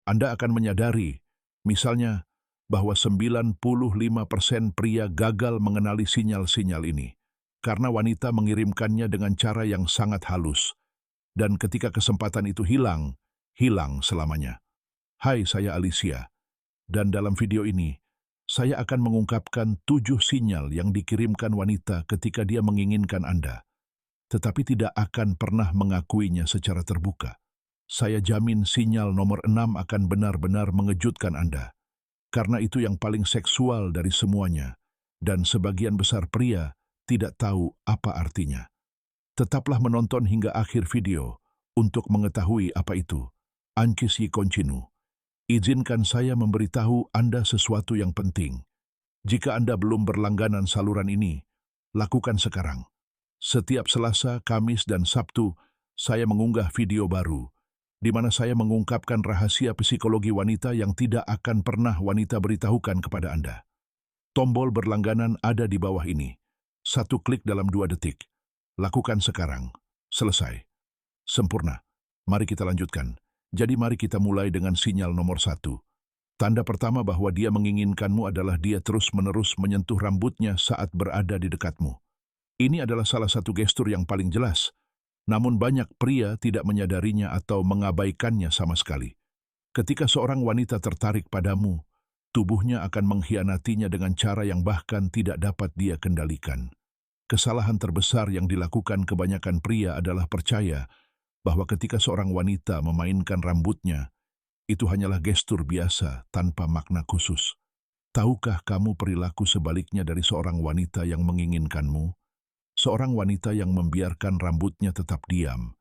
Anda akan menyadari, misalnya, bahwa 95% pria gagal mengenali sinyal-sinyal ini, karena wanita mengirimkannya dengan cara yang sangat halus. Dan ketika kesempatan itu hilang, hilang selamanya. Hai, saya Alicia, dan dalam video ini, saya akan mengungkapkan 7 sinyal yang dikirimkan wanita ketika dia menginginkan Anda, tetapi tidak akan pernah mengakuinya secara terbuka. Saya jamin sinyal nomor 6 akan benar-benar mengejutkan Anda, karena itu yang paling seksual dari semuanya, dan sebagian besar pria tidak tahu apa artinya. Tetaplah menonton hingga akhir video untuk mengetahui apa itu. Ancis y continue. Izinkan saya memberitahu Anda sesuatu yang penting. Jika Anda belum berlangganan saluran ini, lakukan sekarang. Setiap Selasa, Kamis, dan Sabtu, saya mengunggah video baru, di mana saya mengungkapkan rahasia psikologi wanita yang tidak akan pernah wanita beritahukan kepada Anda. Tombol berlangganan ada di bawah ini. 1 klik dalam 2 detik. Lakukan sekarang. Selesai. Sempurna. Mari kita lanjutkan. Jadi mari kita mulai dengan sinyal nomor 1. Tanda pertama bahwa dia menginginkanmu adalah dia terus-menerus menyentuh rambutnya saat berada di dekatmu. Ini adalah salah satu gestur yang paling jelas, namun banyak pria tidak menyadarinya atau mengabaikannya sama sekali. Ketika seorang wanita tertarik padamu, tubuhnya akan mengkhianatinya dengan cara yang bahkan tidak dapat dia kendalikan. Kesalahan terbesar yang dilakukan kebanyakan pria adalah percaya bahwa ketika seorang wanita memainkan rambutnya, itu hanyalah gestur biasa tanpa makna khusus. Tahukah kamu perilaku sebaliknya dari seorang wanita yang menginginkanmu? Seorang wanita yang membiarkan rambutnya tetap diam,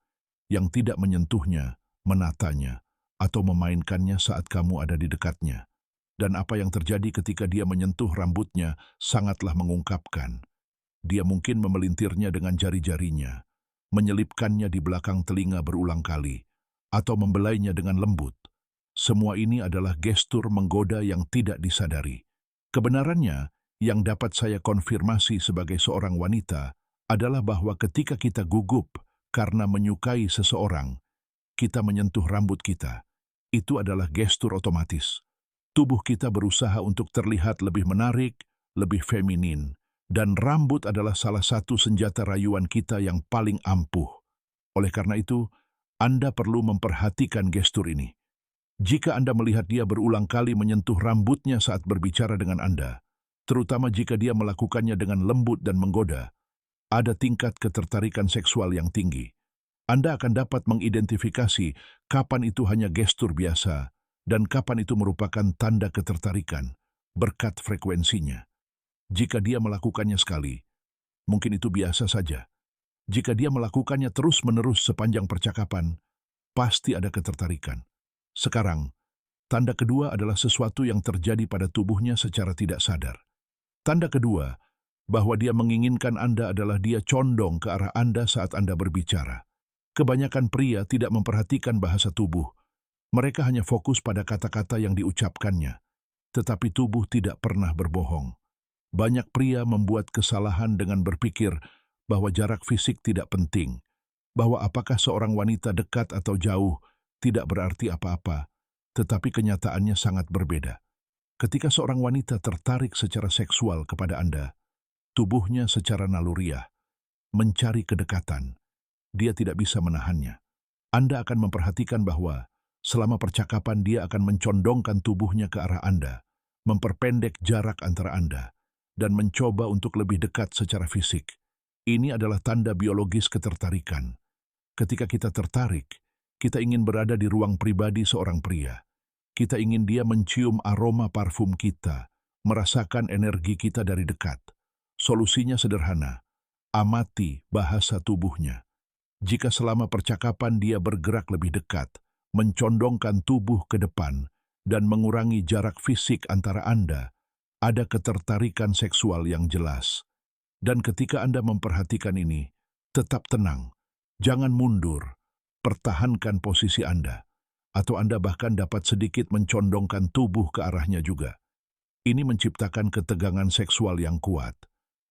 yang tidak menyentuhnya, menatanya, atau memainkannya saat kamu ada di dekatnya. Dan apa yang terjadi ketika dia menyentuh rambutnya sangatlah mengungkapkan. Dia mungkin memelintirnya dengan jari-jarinya, menyelipkannya di belakang telinga berulang kali, atau membelainya dengan lembut. Semua ini adalah gestur menggoda yang tidak disadari. Kebenarannya, yang dapat saya konfirmasi sebagai seorang wanita, adalah bahwa ketika kita gugup karena menyukai seseorang, kita menyentuh rambut kita. Itu adalah gestur otomatis. Tubuh kita berusaha untuk terlihat lebih menarik, lebih feminin, dan rambut adalah salah satu senjata rayuan kita yang paling ampuh. Oleh karena itu, Anda perlu memperhatikan gestur ini. Jika Anda melihat dia berulang kali menyentuh rambutnya saat berbicara dengan Anda, terutama jika dia melakukannya dengan lembut dan menggoda, ada tingkat ketertarikan seksual yang tinggi. Anda akan dapat mengidentifikasi kapan itu hanya gestur biasa dan kapan itu merupakan tanda ketertarikan, berkat frekuensinya. Jika dia melakukannya sekali, mungkin itu biasa saja. Jika dia melakukannya terus-menerus sepanjang percakapan, pasti ada ketertarikan. Sekarang, tanda kedua adalah sesuatu yang terjadi pada tubuhnya secara tidak sadar. Tanda kedua, bahwa dia menginginkan Anda adalah dia condong ke arah Anda saat Anda berbicara. Kebanyakan pria tidak memperhatikan bahasa tubuh. Mereka hanya fokus pada kata-kata yang diucapkannya, tetapi tubuh tidak pernah berbohong. Banyak pria membuat kesalahan dengan berpikir bahwa jarak fisik tidak penting, bahwa apakah seorang wanita dekat atau jauh tidak berarti apa-apa, tetapi kenyataannya sangat berbeda. Ketika seorang wanita tertarik secara seksual kepada Anda, tubuhnya secara naluriah mencari kedekatan. Dia tidak bisa menahannya. Anda akan memperhatikan bahwa selama percakapan dia akan mencondongkan tubuhnya ke arah Anda, memperpendek jarak antara Anda, dan mencoba untuk lebih dekat secara fisik. Ini adalah tanda biologis ketertarikan. Ketika kita tertarik, kita ingin berada di ruang pribadi seorang pria. Kita ingin dia mencium aroma parfum kita, merasakan energi kita dari dekat. Solusinya sederhana, amati bahasa tubuhnya. Jika selama percakapan dia bergerak lebih dekat, mencondongkan tubuh ke depan, dan mengurangi jarak fisik antara Anda, ada ketertarikan seksual yang jelas. Dan ketika Anda memperhatikan ini, tetap tenang, jangan mundur, pertahankan posisi Anda, atau Anda bahkan dapat sedikit mencondongkan tubuh ke arahnya juga. Ini menciptakan ketegangan seksual yang kuat.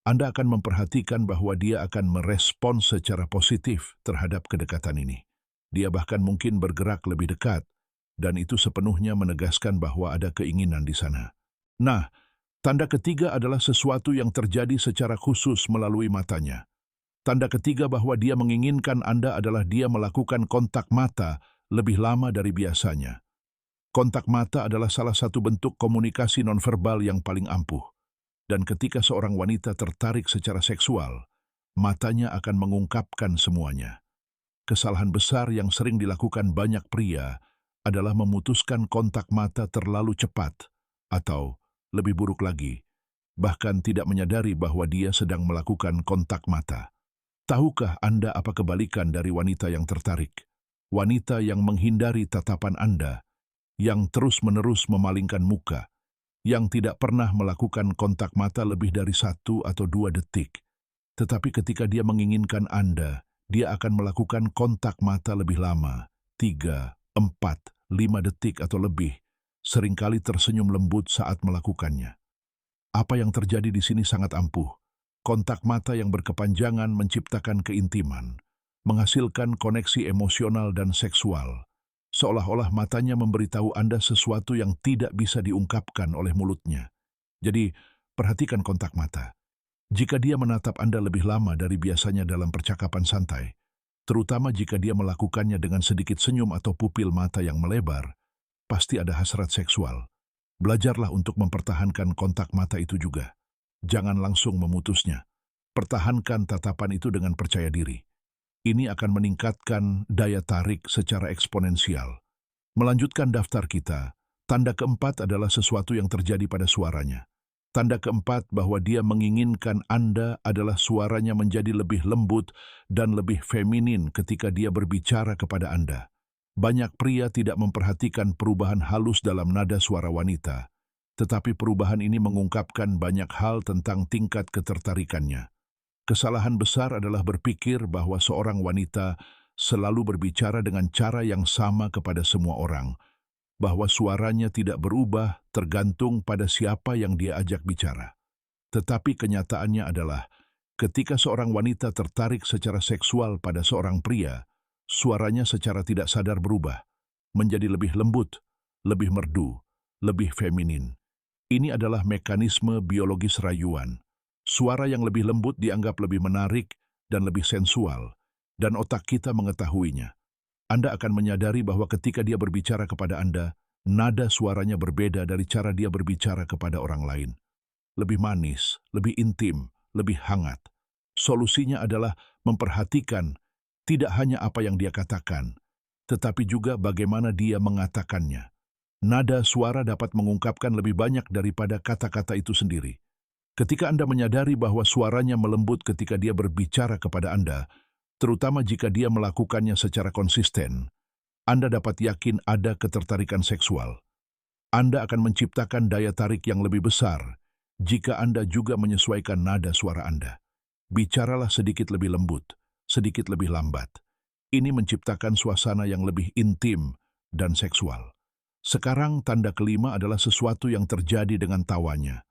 Anda akan memperhatikan bahwa dia akan merespons secara positif terhadap kedekatan ini. Dia bahkan mungkin bergerak lebih dekat, dan itu sepenuhnya menegaskan bahwa ada keinginan di sana. Nah, tanda ketiga adalah sesuatu yang terjadi secara khusus melalui matanya. Tanda ketiga bahwa dia menginginkan Anda adalah dia melakukan kontak mata lebih lama dari biasanya. Kontak mata adalah salah satu bentuk komunikasi nonverbal yang paling ampuh. Dan ketika seorang wanita tertarik secara seksual, matanya akan mengungkapkan semuanya. Kesalahan besar yang sering dilakukan banyak pria adalah memutuskan kontak mata terlalu cepat, atau, lebih buruk lagi, bahkan tidak menyadari bahwa dia sedang melakukan kontak mata. Tahukah Anda apa kebalikan dari wanita yang tertarik? Wanita yang menghindari tatapan Anda, yang terus-menerus memalingkan muka, yang tidak pernah melakukan kontak mata lebih dari 1 atau 2 detik. Tetapi ketika dia menginginkan Anda, dia akan melakukan kontak mata lebih lama, 3, 4, 5 detik atau lebih, seringkali tersenyum lembut saat melakukannya. Apa yang terjadi di sini sangat ampuh. Kontak mata yang berkepanjangan menciptakan keintiman, menghasilkan koneksi emosional dan seksual, seolah-olah matanya memberitahu Anda sesuatu yang tidak bisa diungkapkan oleh mulutnya. Jadi, perhatikan kontak mata. Jika dia menatap Anda lebih lama dari biasanya dalam percakapan santai, terutama jika dia melakukannya dengan sedikit senyum atau pupil mata yang melebar, pasti ada hasrat seksual. Belajarlah untuk mempertahankan kontak mata itu juga. Jangan langsung memutusnya. Pertahankan tatapan itu dengan percaya diri. Ini akan meningkatkan daya tarik secara eksponensial. Melanjutkan daftar kita, tanda keempat adalah sesuatu yang terjadi pada suaranya. Tanda keempat bahwa dia menginginkan Anda adalah suaranya menjadi lebih lembut dan lebih feminin ketika dia berbicara kepada Anda. Banyak pria tidak memperhatikan perubahan halus dalam nada suara wanita, tetapi perubahan ini mengungkapkan banyak hal tentang tingkat ketertarikannya. Kesalahan besar adalah berpikir bahwa seorang wanita selalu berbicara dengan cara yang sama kepada semua orang, bahwa suaranya tidak berubah tergantung pada siapa yang dia ajak bicara. Tetapi kenyataannya adalah, ketika seorang wanita tertarik secara seksual pada seorang pria, suaranya secara tidak sadar berubah, menjadi lebih lembut, lebih merdu, lebih feminin. Ini adalah mekanisme biologis rayuan. Suara yang lebih lembut dianggap lebih menarik dan lebih sensual, dan otak kita mengetahuinya. Anda akan menyadari bahwa ketika dia berbicara kepada Anda, nada suaranya berbeda dari cara dia berbicara kepada orang lain. Lebih manis, lebih intim, lebih hangat. Solusinya adalah memperhatikan tidak hanya apa yang dia katakan, tetapi juga bagaimana dia mengatakannya. Nada suara dapat mengungkapkan lebih banyak daripada kata-kata itu sendiri. Ketika Anda menyadari bahwa suaranya melembut ketika dia berbicara kepada Anda, terutama jika dia melakukannya secara konsisten, Anda dapat yakin ada ketertarikan seksual. Anda akan menciptakan daya tarik yang lebih besar jika Anda juga menyesuaikan nada suara Anda. Bicaralah sedikit lebih lembut, sedikit lebih lambat. Ini menciptakan suasana yang lebih intim dan seksual. Sekarang tanda kelima adalah sesuatu yang terjadi dengan tawanya.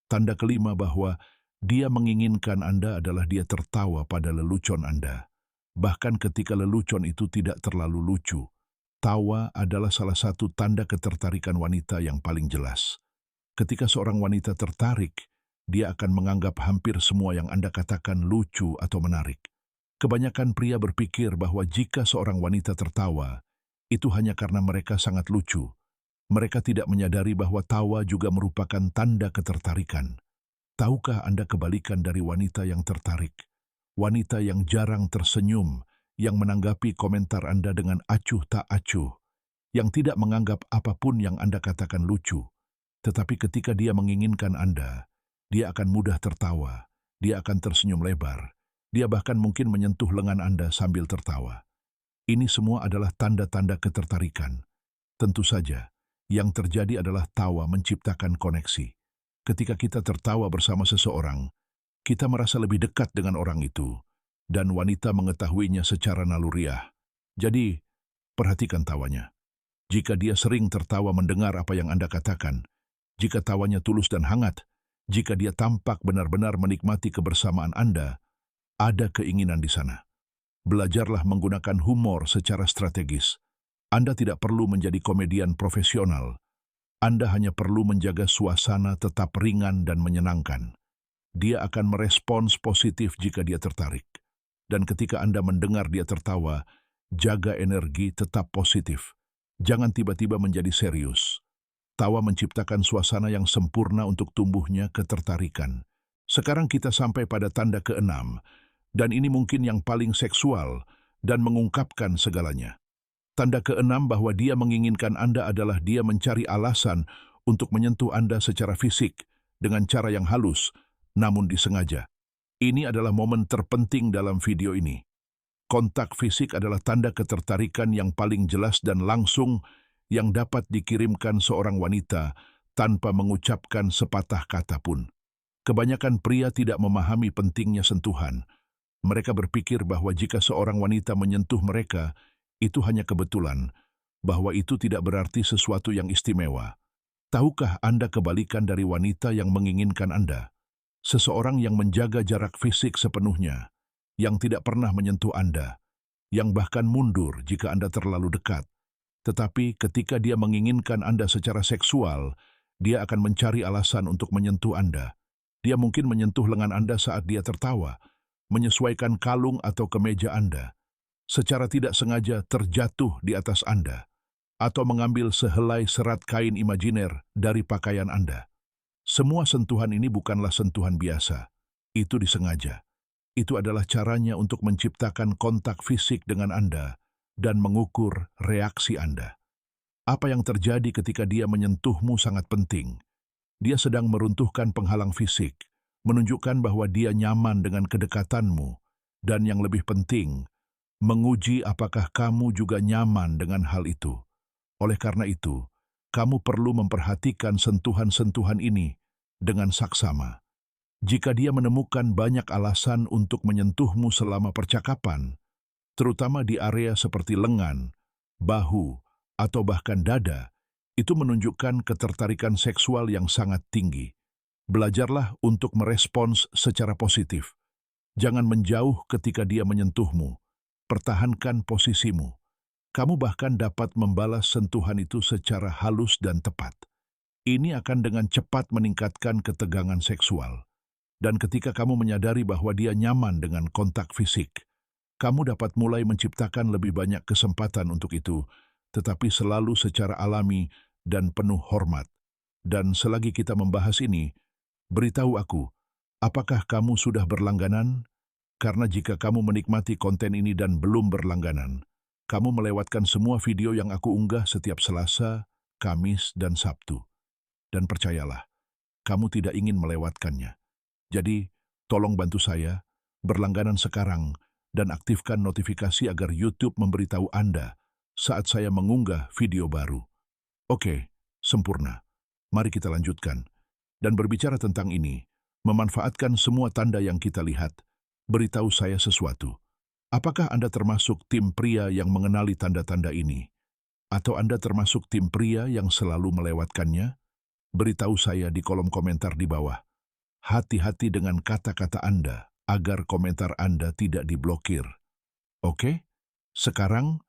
Tanda kelima bahwa dia menginginkan Anda adalah dia tertawa pada lelucon Anda. Bahkan ketika lelucon itu tidak terlalu lucu, tawa adalah salah satu tanda ketertarikan wanita yang paling jelas. Ketika seorang wanita tertarik, dia akan menganggap hampir semua yang Anda katakan lucu atau menarik. Kebanyakan pria berpikir bahwa jika seorang wanita tertawa, itu hanya karena mereka sangat lucu. Mereka tidak menyadari bahwa tawa juga merupakan tanda ketertarikan. Tahukah Anda kebalikan dari wanita yang tertarik? Wanita yang jarang tersenyum, yang menanggapi komentar Anda dengan acuh tak acuh, yang tidak menganggap apapun yang Anda katakan lucu. Tetapi ketika dia menginginkan Anda, dia akan mudah tertawa, dia akan tersenyum lebar, dia bahkan mungkin menyentuh lengan Anda sambil tertawa. Ini semua adalah tanda-tanda ketertarikan. Tentu saja, yang terjadi adalah tawa menciptakan koneksi. Ketika kita tertawa bersama seseorang, kita merasa lebih dekat dengan orang itu, dan wanita mengetahuinya secara naluriah. Jadi, perhatikan tawanya. Jika dia sering tertawa mendengar apa yang Anda katakan, jika tawanya tulus dan hangat, jika dia tampak benar-benar menikmati kebersamaan Anda, ada keinginan di sana. Belajarlah menggunakan humor secara strategis. Anda tidak perlu menjadi komedian profesional. Anda hanya perlu menjaga suasana tetap ringan dan menyenangkan. Dia akan merespons positif jika dia tertarik. Dan ketika Anda mendengar dia tertawa, jaga energi tetap positif. Jangan tiba-tiba menjadi serius. Tawa menciptakan suasana yang sempurna untuk tumbuhnya ketertarikan. Sekarang kita sampai pada tanda keenam, dan ini mungkin yang paling seksual dan mengungkapkan segalanya. Tanda keenam bahwa dia menginginkan Anda adalah dia mencari alasan untuk menyentuh Anda secara fisik dengan cara yang halus, namun disengaja. Ini adalah momen terpenting dalam video ini. Kontak fisik adalah tanda ketertarikan yang paling jelas dan langsung yang dapat dikirimkan seorang wanita tanpa mengucapkan sepatah kata pun. Kebanyakan pria tidak memahami pentingnya sentuhan. Mereka berpikir bahwa jika seorang wanita menyentuh mereka, itu hanya kebetulan, bahwa itu tidak berarti sesuatu yang istimewa. Tahukah Anda kebalikan dari wanita yang menginginkan Anda? Seseorang yang menjaga jarak fisik sepenuhnya, yang tidak pernah menyentuh Anda, yang bahkan mundur jika Anda terlalu dekat. Tetapi ketika dia menginginkan Anda secara seksual, dia akan mencari alasan untuk menyentuh Anda. Dia mungkin menyentuh lengan Anda saat dia tertawa, menyesuaikan kalung atau kemeja Anda, secara tidak sengaja terjatuh di atas Anda, atau mengambil sehelai serat kain imajiner dari pakaian Anda. Semua sentuhan ini bukanlah sentuhan biasa. Itu disengaja. Itu adalah caranya untuk menciptakan kontak fisik dengan Anda dan mengukur reaksi Anda. Apa yang terjadi ketika dia menyentuhmu sangat penting. Dia sedang meruntuhkan penghalang fisik, menunjukkan bahwa dia nyaman dengan kedekatanmu, dan yang lebih penting, menguji apakah kamu juga nyaman dengan hal itu. Oleh karena itu, kamu perlu memperhatikan sentuhan-sentuhan ini dengan saksama. Jika dia menemukan banyak alasan untuk menyentuhmu selama percakapan, terutama di area seperti lengan, bahu, atau bahkan dada, itu menunjukkan ketertarikan seksual yang sangat tinggi. Belajarlah untuk merespons secara positif. Jangan menjauh ketika dia menyentuhmu. Pertahankan posisimu. Kamu bahkan dapat membalas sentuhan itu secara halus dan tepat. Ini akan dengan cepat meningkatkan ketegangan seksual. Dan ketika kamu menyadari bahwa dia nyaman dengan kontak fisik, kamu dapat mulai menciptakan lebih banyak kesempatan untuk itu, tetapi selalu secara alami dan penuh hormat. Dan selagi kita membahas ini, beritahu aku, apakah kamu sudah berlangganan? Karena jika kamu menikmati konten ini dan belum berlangganan, kamu melewatkan semua video yang aku unggah setiap Selasa, Kamis, dan Sabtu. Dan percayalah, kamu tidak ingin melewatkannya. Jadi, tolong bantu saya, berlangganan sekarang, dan aktifkan notifikasi agar YouTube memberitahu Anda saat saya mengunggah video baru. Oke, sempurna. Mari kita lanjutkan. Dan berbicara tentang ini, memanfaatkan semua tanda yang kita lihat, beritahu saya sesuatu. Apakah Anda termasuk tim pria yang mengenali tanda-tanda ini? Atau Anda termasuk tim pria yang selalu melewatkannya? Beritahu saya di kolom komentar di bawah. Hati-hati dengan kata-kata Anda, agar komentar Anda tidak diblokir. Oke? Sekarang,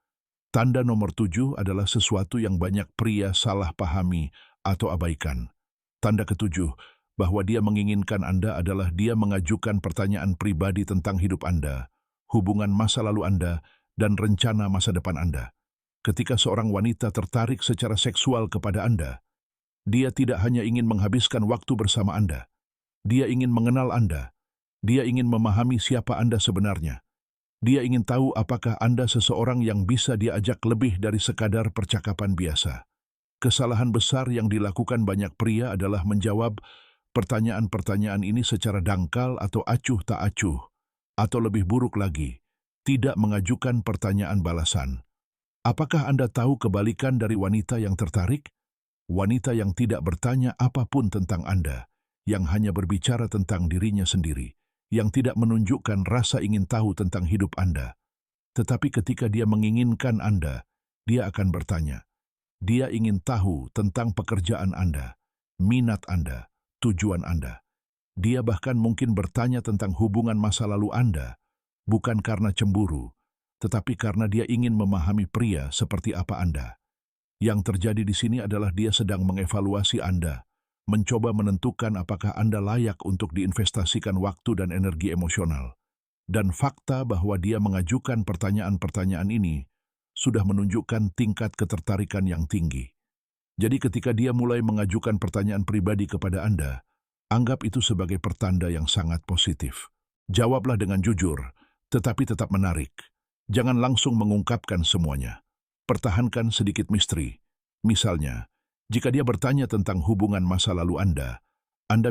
tanda nomor 7 adalah sesuatu yang banyak pria salah pahami atau abaikan. Tanda ketujuh, bahwa dia menginginkan Anda adalah dia mengajukan pertanyaan pribadi tentang hidup Anda, hubungan masa lalu Anda, dan rencana masa depan Anda. Ketika seorang wanita tertarik secara seksual kepada Anda, dia tidak hanya ingin menghabiskan waktu bersama Anda. Dia ingin mengenal Anda. Dia ingin memahami siapa Anda sebenarnya. Dia ingin tahu apakah Anda seseorang yang bisa diajak lebih dari sekadar percakapan biasa. Kesalahan besar yang dilakukan banyak pria adalah menjawab pertanyaan-pertanyaan ini secara dangkal atau acuh tak acuh, atau lebih buruk lagi, tidak mengajukan pertanyaan balasan. Apakah Anda tahu kebalikan dari wanita yang tertarik? Wanita yang tidak bertanya apapun tentang Anda, yang hanya berbicara tentang dirinya sendiri, yang tidak menunjukkan rasa ingin tahu tentang hidup Anda. Tetapi ketika dia menginginkan Anda, dia akan bertanya. Dia ingin tahu tentang pekerjaan Anda, minat Anda, tujuan Anda. Dia bahkan mungkin bertanya tentang hubungan masa lalu Anda, bukan karena cemburu, tetapi karena dia ingin memahami pria seperti apa Anda. Yang terjadi di sini adalah dia sedang mengevaluasi Anda, mencoba menentukan apakah Anda layak untuk diinvestasikan waktu dan energi emosional. Dan fakta bahwa dia mengajukan pertanyaan-pertanyaan ini sudah menunjukkan tingkat ketertarikan yang tinggi. Jadi ketika dia mulai mengajukan pertanyaan pribadi kepada Anda, anggap itu sebagai pertanda yang sangat positif. Jawablah dengan jujur, tetapi tetap menarik. Jangan langsung mengungkapkan semuanya. Pertahankan sedikit misteri. Misalnya, jika dia bertanya tentang hubungan masa lalu Anda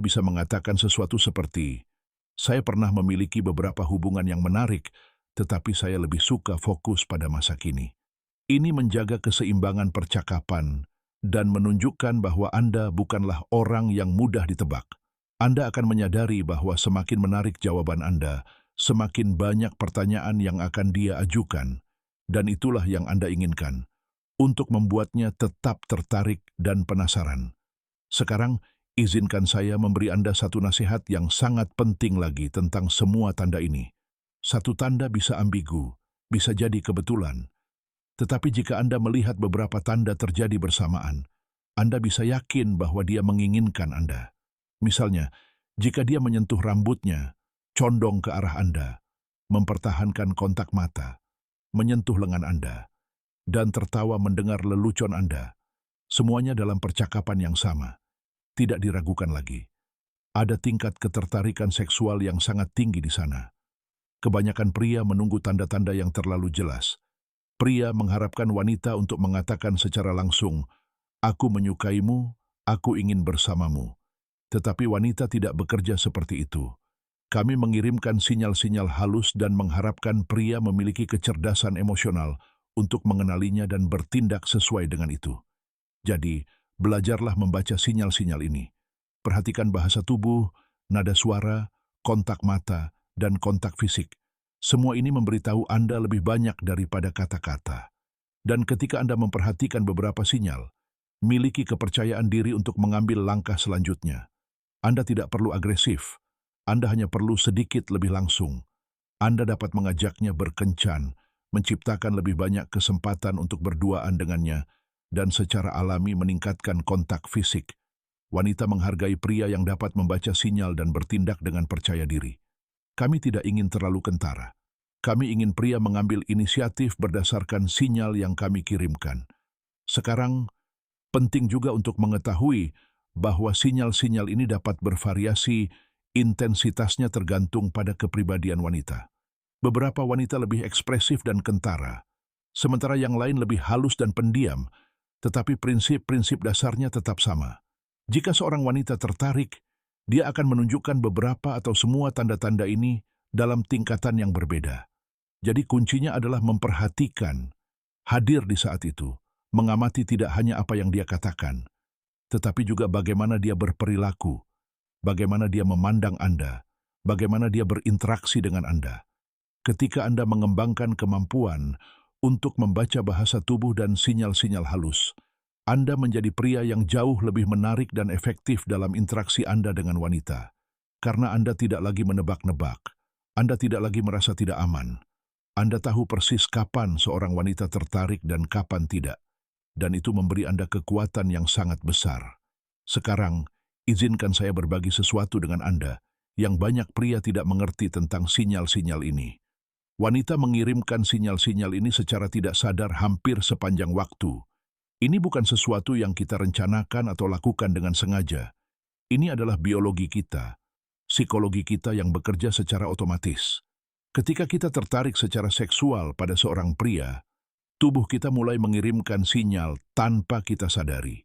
bisa mengatakan sesuatu seperti, "Saya pernah memiliki beberapa hubungan yang menarik, tetapi saya lebih suka fokus pada masa kini." Ini menjaga keseimbangan percakapan dan menunjukkan bahwa Anda bukanlah orang yang mudah ditebak. Anda akan menyadari bahwa semakin menarik jawaban Anda, semakin banyak pertanyaan yang akan dia ajukan, dan itulah yang Anda inginkan, untuk membuatnya tetap tertarik dan penasaran. Sekarang, izinkan saya memberi Anda satu nasihat yang sangat penting lagi tentang semua tanda ini. Satu tanda bisa ambigu, bisa jadi kebetulan. Tetapi jika Anda melihat beberapa tanda terjadi bersamaan, Anda bisa yakin bahwa dia menginginkan Anda. Misalnya, jika dia menyentuh rambutnya, condong ke arah Anda, mempertahankan kontak mata, menyentuh lengan Anda, dan tertawa mendengar lelucon Anda, semuanya dalam percakapan yang sama, tidak diragukan lagi. Ada tingkat ketertarikan seksual yang sangat tinggi di sana. Kebanyakan pria menunggu tanda-tanda yang terlalu jelas. Pria mengharapkan wanita untuk mengatakan secara langsung, "Aku menyukaimu, aku ingin bersamamu." Tetapi wanita tidak bekerja seperti itu. Kami mengirimkan sinyal-sinyal halus dan mengharapkan pria memiliki kecerdasan emosional untuk mengenalinya dan bertindak sesuai dengan itu. Jadi, belajarlah membaca sinyal-sinyal ini. Perhatikan bahasa tubuh, nada suara, kontak mata, dan kontak fisik. Semua ini memberitahu Anda lebih banyak daripada kata-kata. Dan ketika Anda memperhatikan beberapa sinyal, miliki kepercayaan diri untuk mengambil langkah selanjutnya. Anda tidak perlu agresif, Anda hanya perlu sedikit lebih langsung. Anda dapat mengajaknya berkencan, menciptakan lebih banyak kesempatan untuk berduaan dengannya, dan secara alami meningkatkan kontak fisik. Wanita menghargai pria yang dapat membaca sinyal dan bertindak dengan percaya diri. Kami tidak ingin terlalu kentara. Kami ingin pria mengambil inisiatif berdasarkan sinyal yang kami kirimkan. Sekarang, penting juga untuk mengetahui bahwa sinyal-sinyal ini dapat bervariasi, intensitasnya tergantung pada kepribadian wanita. Beberapa wanita lebih ekspresif dan kentara, sementara yang lain lebih halus dan pendiam, tetapi prinsip-prinsip dasarnya tetap sama. Jika seorang wanita tertarik, dia akan menunjukkan beberapa atau semua tanda-tanda ini dalam tingkatan yang berbeda. Jadi kuncinya adalah memperhatikan, hadir di saat itu, mengamati tidak hanya apa yang dia katakan, tetapi juga bagaimana dia berperilaku, bagaimana dia memandang Anda, bagaimana dia berinteraksi dengan Anda. Ketika Anda mengembangkan kemampuan untuk membaca bahasa tubuh dan sinyal-sinyal halus, Anda menjadi pria yang jauh lebih menarik dan efektif dalam interaksi Anda dengan wanita. Karena Anda tidak lagi menebak-nebak, Anda tidak lagi merasa tidak aman. Anda tahu persis kapan seorang wanita tertarik dan kapan tidak. Dan itu memberi Anda kekuatan yang sangat besar. Sekarang, izinkan saya berbagi sesuatu dengan Anda yang banyak pria tidak mengerti tentang sinyal-sinyal ini. Wanita mengirimkan sinyal-sinyal ini secara tidak sadar hampir sepanjang waktu. Ini bukan sesuatu yang kita rencanakan atau lakukan dengan sengaja. Ini adalah biologi kita, psikologi kita yang bekerja secara otomatis. Ketika kita tertarik secara seksual pada seorang pria, tubuh kita mulai mengirimkan sinyal tanpa kita sadari.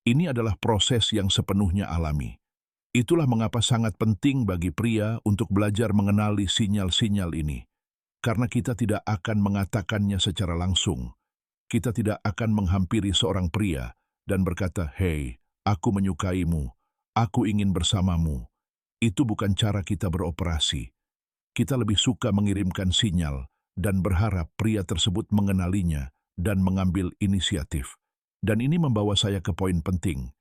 Ini adalah proses yang sepenuhnya alami. Itulah mengapa sangat penting bagi pria untuk belajar mengenali sinyal-sinyal ini. Karena kita tidak akan mengatakannya secara langsung. Kita tidak akan menghampiri seorang pria dan berkata, "Hei, aku menyukaimu, aku ingin bersamamu." Itu bukan cara kita beroperasi. Kita lebih suka mengirimkan sinyal dan berharap pria tersebut mengenalinya dan mengambil inisiatif. Dan ini membawa saya ke poin penting.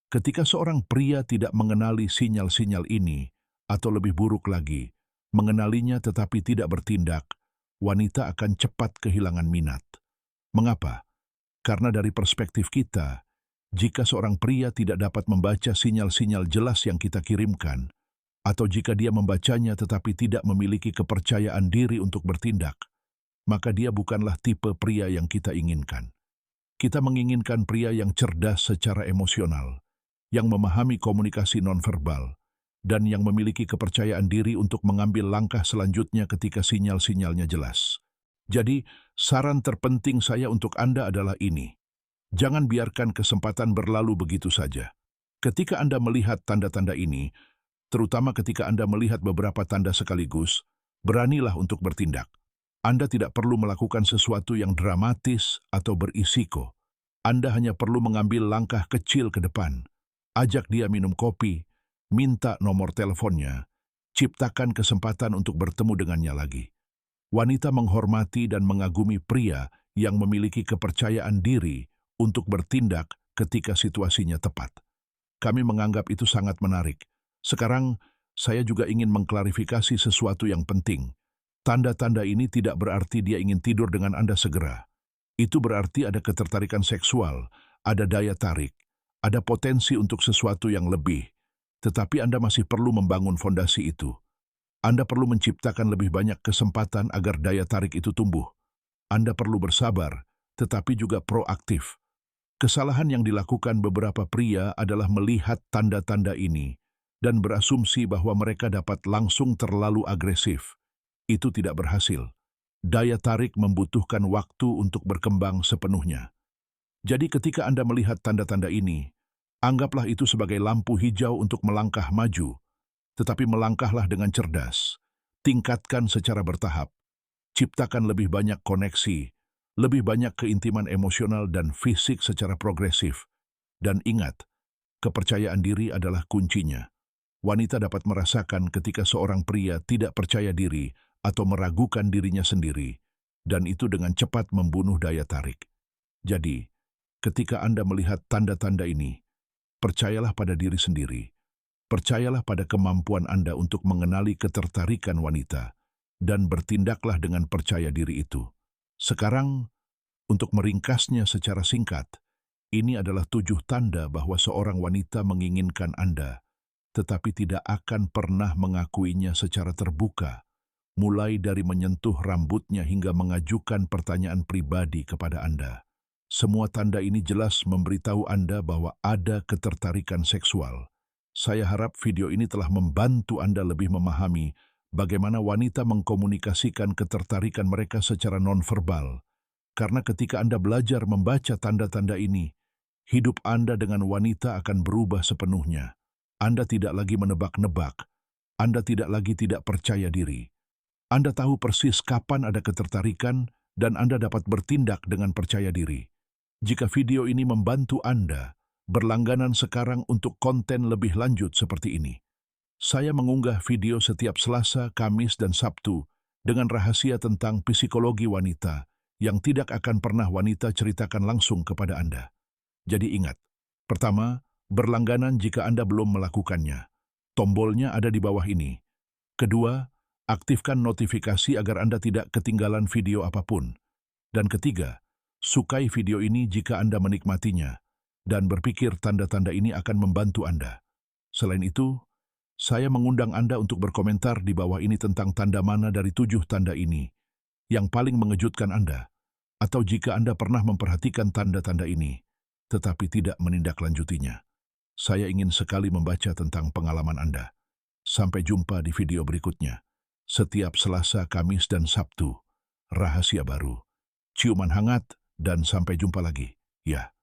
Ketika seorang pria tidak mengenali sinyal-sinyal ini, atau lebih buruk lagi, mengenalinya tetapi tidak bertindak, wanita akan cepat kehilangan minat. Mengapa? Karena dari perspektif kita, jika seorang pria tidak dapat membaca sinyal-sinyal jelas yang kita kirimkan, atau jika dia membacanya tetapi tidak memiliki kepercayaan diri untuk bertindak, maka dia bukanlah tipe pria yang kita inginkan. Kita menginginkan pria yang cerdas secara emosional, yang memahami komunikasi nonverbal, dan yang memiliki kepercayaan diri untuk mengambil langkah selanjutnya ketika sinyal-sinyalnya jelas. Jadi, saran terpenting saya untuk Anda adalah ini. Jangan biarkan kesempatan berlalu begitu saja. Ketika Anda melihat tanda-tanda ini, terutama ketika Anda melihat beberapa tanda sekaligus, beranilah untuk bertindak. Anda tidak perlu melakukan sesuatu yang dramatis atau berisiko. Anda hanya perlu mengambil langkah kecil ke depan. Ajak dia minum kopi, minta nomor teleponnya, ciptakan kesempatan untuk bertemu dengannya lagi. Wanita menghormati dan mengagumi pria yang memiliki kepercayaan diri untuk bertindak ketika situasinya tepat. Kami menganggap itu sangat menarik. Sekarang, saya juga ingin mengklarifikasi sesuatu yang penting. Tanda-tanda ini tidak berarti dia ingin tidur dengan Anda segera. Itu berarti ada ketertarikan seksual, ada daya tarik, ada potensi untuk sesuatu yang lebih. Tetapi Anda masih perlu membangun fondasi itu. Anda perlu menciptakan lebih banyak kesempatan agar daya tarik itu tumbuh. Anda perlu bersabar, tetapi juga proaktif. Kesalahan yang dilakukan beberapa pria adalah melihat tanda-tanda ini dan berasumsi bahwa mereka dapat langsung terlalu agresif. Itu tidak berhasil. Daya tarik membutuhkan waktu untuk berkembang sepenuhnya. Jadi ketika Anda melihat tanda-tanda ini, anggaplah itu sebagai lampu hijau untuk melangkah maju, tetapi melangkahlah dengan cerdas. Tingkatkan secara bertahap. Ciptakan lebih banyak koneksi, lebih banyak keintiman emosional dan fisik secara progresif. Dan ingat, kepercayaan diri adalah kuncinya. Wanita dapat merasakan ketika seorang pria tidak percaya diri atau meragukan dirinya sendiri, dan itu dengan cepat membunuh daya tarik. Jadi, ketika Anda melihat tanda-tanda ini, percayalah pada diri sendiri. Percayalah pada kemampuan Anda untuk mengenali ketertarikan wanita dan bertindaklah dengan percaya diri itu. Sekarang, untuk meringkasnya secara singkat, ini adalah 7 tanda bahwa seorang wanita menginginkan Anda, tetapi tidak akan pernah mengakuinya secara terbuka, mulai dari menyentuh rambutnya hingga mengajukan pertanyaan pribadi kepada Anda. Semua tanda ini jelas memberitahu Anda bahwa ada ketertarikan seksual. Saya harap video ini telah membantu Anda lebih memahami bagaimana wanita mengkomunikasikan ketertarikan mereka secara nonverbal. Karena ketika Anda belajar membaca tanda-tanda ini, hidup Anda dengan wanita akan berubah sepenuhnya. Anda tidak lagi menebak-nebak. Anda tidak lagi tidak percaya diri. Anda tahu persis kapan ada ketertarikan dan Anda dapat bertindak dengan percaya diri. Jika video ini membantu Anda, berlangganan sekarang untuk konten lebih lanjut seperti ini. Saya mengunggah video setiap Selasa, Kamis, dan Sabtu dengan rahasia tentang psikologi wanita yang tidak akan pernah wanita ceritakan langsung kepada Anda. Jadi ingat, pertama, berlangganan jika Anda belum melakukannya. Tombolnya ada di bawah ini. Kedua, aktifkan notifikasi agar Anda tidak ketinggalan video apapun. Dan ketiga, sukai video ini jika Anda menikmatinya dan berpikir tanda-tanda ini akan membantu Anda. Selain itu, saya mengundang Anda untuk berkomentar di bawah ini tentang tanda mana dari 7 tanda ini yang paling mengejutkan Anda, atau jika Anda pernah memperhatikan tanda-tanda ini, tetapi tidak menindaklanjutinya. Saya ingin sekali membaca tentang pengalaman Anda. Sampai jumpa di video berikutnya. Setiap Selasa, Kamis, dan Sabtu. Rahasia baru. Ciuman hangat, dan sampai jumpa lagi. Ya.